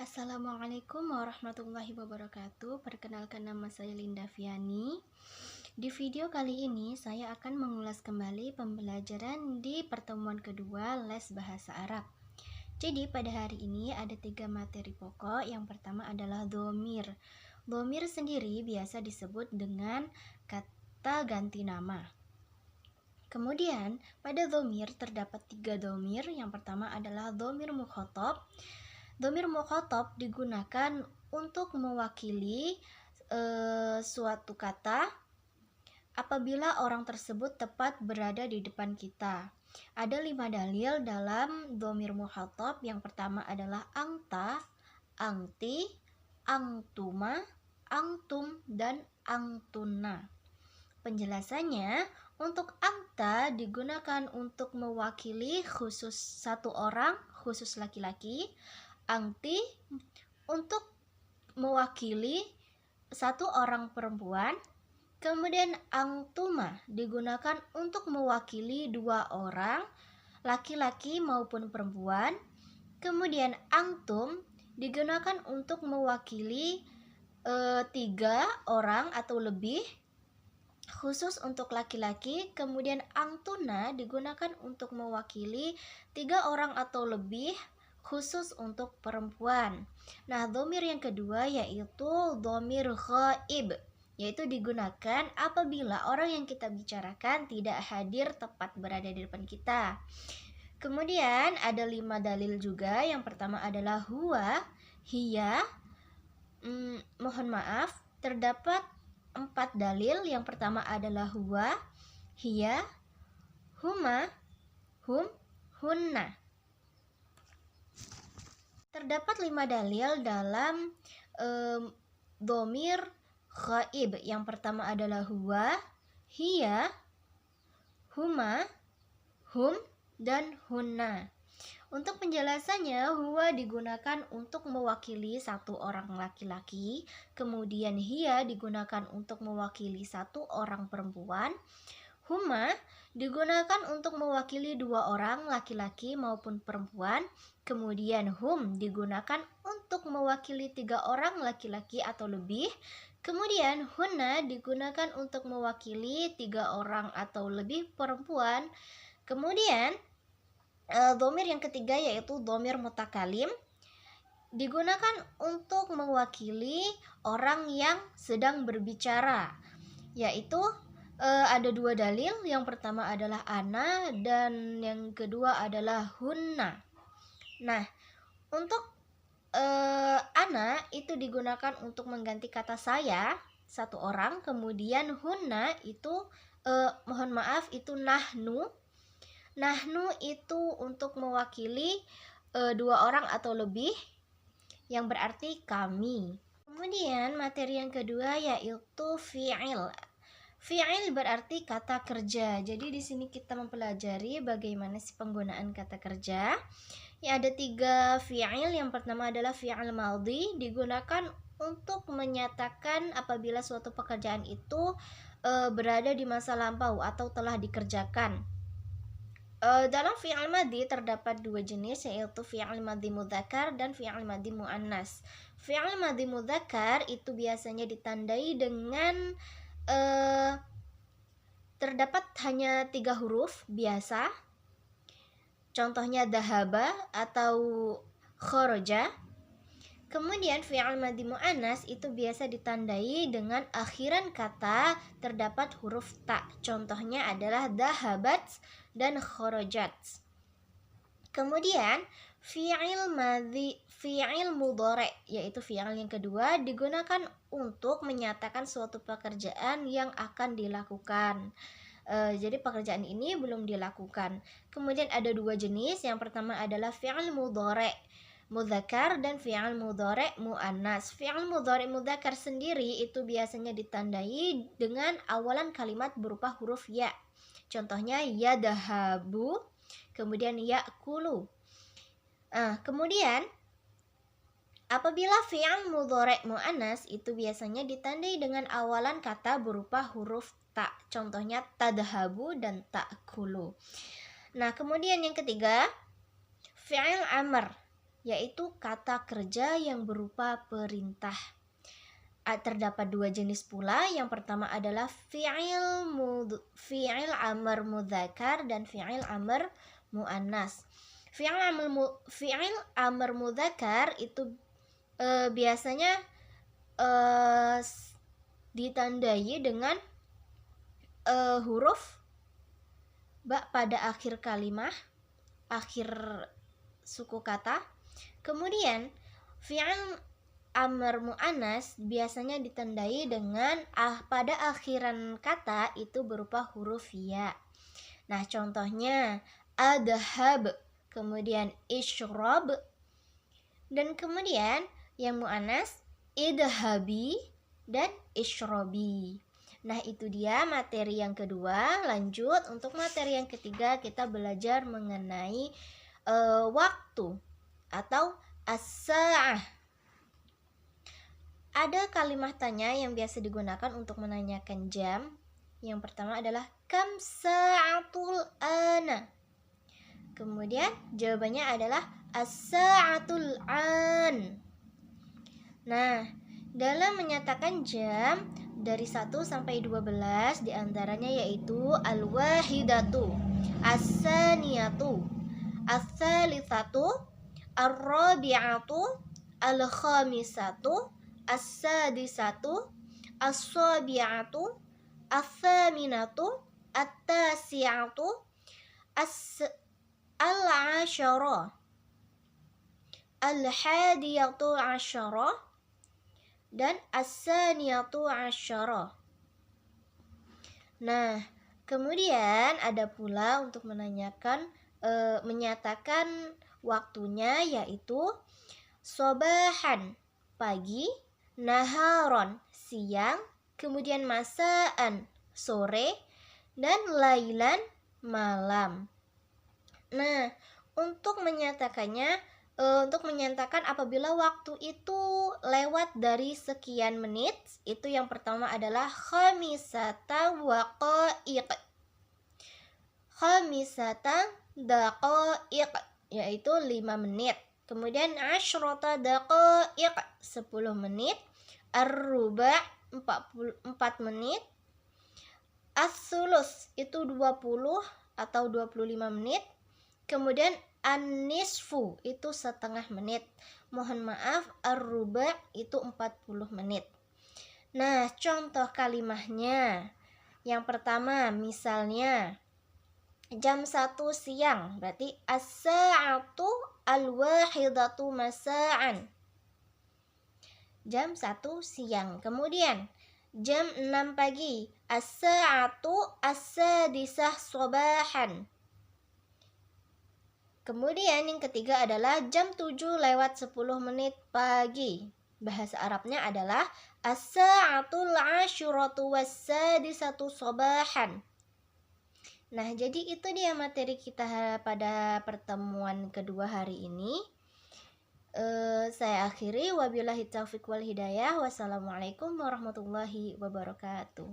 Assalamualaikum warahmatullahi wabarakatuh. Perkenalkan, nama saya Linda Viani. Di video kali ini saya akan mengulas kembali pembelajaran di pertemuan kedua les bahasa Arab. Jadi pada hari ini ada 3 materi pokok. Yang pertama adalah dhamir. Dhamir sendiri biasa disebut dengan kata ganti nama. Kemudian pada dhamir terdapat 3 dhamir. Yang pertama adalah dhamir mukhatab. Dhamir mukhatab digunakan untuk mewakili suatu kata apabila orang tersebut tepat berada di depan kita. Ada 5 dalil dalam dhamir mukhatab. Yang pertama adalah anta, angti, angtuma, angtum, dan angtunna. Penjelasannya, untuk anta digunakan untuk mewakili khusus satu orang, khusus laki-laki. Angti untuk mewakili satu orang perempuan. Kemudian angtuma digunakan untuk mewakili 2 orang, laki-laki maupun perempuan. Kemudian angtum digunakan untuk mewakili 3 orang atau lebih, khusus untuk laki-laki. Kemudian angtuna digunakan untuk mewakili 3 orang atau lebih, khusus untuk perempuan. Nah, dhamir yang kedua yaitu dhamir ghaib, yaitu digunakan apabila orang yang kita bicarakan tidak hadir tepat berada di depan kita. Kemudian ada 5 dalil juga. Yang pertama adalah huwa, hiya. Mohon maaf, terdapat 4 dalil. Yang pertama adalah huwa, hiya, huma, hum, hunna. Terdapat 5 dalil dalam dhamir ghaib. Yang pertama adalah huwa, hiya, huma, hum, dan hunna. Untuk penjelasannya, huwa digunakan untuk mewakili satu orang laki-laki. Kemudian hiya digunakan untuk mewakili satu orang perempuan. Huma digunakan untuk mewakili 2 orang laki-laki maupun perempuan. Kemudian hum digunakan untuk mewakili 3 orang laki-laki atau lebih. Kemudian hunna digunakan untuk mewakili 3 orang atau lebih perempuan. Kemudian dhamir yang ketiga yaitu dhamir mutakalim, digunakan untuk mewakili orang yang sedang berbicara, yaitu ada 2 dalil. Yang pertama adalah ana dan yang kedua adalah hunna. Nah, untuk ana itu digunakan untuk mengganti kata saya, satu orang. Kemudian hunna itu mohon maaf itu nahnu. Nahnu itu untuk mewakili 2 orang atau lebih, yang berarti kami. Kemudian materi yang kedua yaitu fi'il. Fi'il berarti kata kerja. Jadi di sini kita mempelajari bagaimana sih penggunaan kata kerja. Ya, ada 3 fi'il. Yang pertama adalah fi'il madhi, digunakan untuk menyatakan apabila suatu pekerjaan itu berada di masa lampau atau telah dikerjakan. Dalam fi'il madhi terdapat 2 jenis, yaitu fi'il madhi mudzakkar dan fi'il madhi muannas. Fi'il madhi mudzakkar itu biasanya ditandai dengan terdapat hanya 3 huruf biasa. Contohnya dhahaba atau kharaja. Kemudian fi'il madhi muannas itu biasa ditandai dengan akhiran kata terdapat huruf ta. Contohnya adalah dhahabat dan kharajat. Kemudian fi'il mudhari, yaitu fi'il yang kedua, digunakan untuk menyatakan suatu pekerjaan yang akan dilakukan. Jadi pekerjaan ini belum dilakukan. Kemudian ada 2 jenis. Yang pertama adalah fi'il mudhari mudzakkar dan fi'il mudhari muannas. Fi'il mudhari mudzakkar sendiri itu biasanya ditandai dengan awalan kalimat berupa huruf ya. Contohnya yadhabu, kemudian yakulu. Kemudian apabila fi'il mudhari muannas itu biasanya ditandai dengan awalan kata berupa huruf ta. Contohnya tadhabu dan ta'kulu. Nah, kemudian yang ketiga, fi'il amr. yaitu kata kerja yang berupa perintah. Terdapat dua jenis pula. Yang pertama adalah fi'il amr mudzakkar dan fi'il amr muannas. Fi'il amr mudzakkar itu biasanya ditandai dengan huruf ba pada akhir kalimat, akhir suku kata. Kemudian fi'il amr mu'annas biasanya ditandai dengan pada akhiran kata itu berupa huruf ya. Nah, contohnya adhab, kemudian ishrab, dan kemudian yang mu'annas idhabi dan ishrobi. Nah, itu dia materi yang kedua. Lanjut untuk materi yang ketiga, kita belajar mengenai waktu atau as-sa'ah. Ada kalimat tanya yang biasa digunakan untuk menanyakan jam. Yang pertama adalah kam sa'atul ana. Kemudian jawabannya adalah as-sa'atul an. Nah, dalam menyatakan jam dari 1 sampai 12 diantaranya yaitu al-wahidatu, as-saniyatu, as-salitsatu, ar-rabi'atu, al-khamisatu, as-sadisatu, as-sabi'atu, as-thaminatu, at-tasi'atu, al-ashara, al-hadiyatu asyara, dan as-saniyatu asyara. Nah, kemudian ada pula untuk menyatakan waktunya yaitu sobahan, pagi, naharon, siang, kemudian masaan, sore, dan lailan, malam. Nah, untuk menyatakan apabila waktu itu lewat dari sekian menit, itu yang pertama adalah khamisata waqa'iq. Khamisata daqa'iq, yaitu 5 menit. Kemudian asyrata daqa'iq, 10 menit. Ar-ruba' 4 menit. As-sulus itu 20 atau 25 menit. Kemudian an-nisfu itu setengah menit. Mohon maaf, ar-ruba' itu 40 menit. Nah, contoh kalimahnya. Yang pertama, misalnya jam 1 siang, berarti as-sa'atu al-wahidatu masa'an. Jam 1 siang. Kemudian jam 6 pagi, as-sa'atu as-sadisah sobahan. Kemudian yang ketiga adalah jam 7 lewat 10 menit pagi. Bahasa Arabnya adalah as-sa'atul ashuratu was-sadisatu sobahan. Nah, jadi itu dia materi kita pada pertemuan kedua hari ini. Saya akhiri, wabillahi taufiq wal hidayah. Wassalamualaikum warahmatullahi wabarakatuh.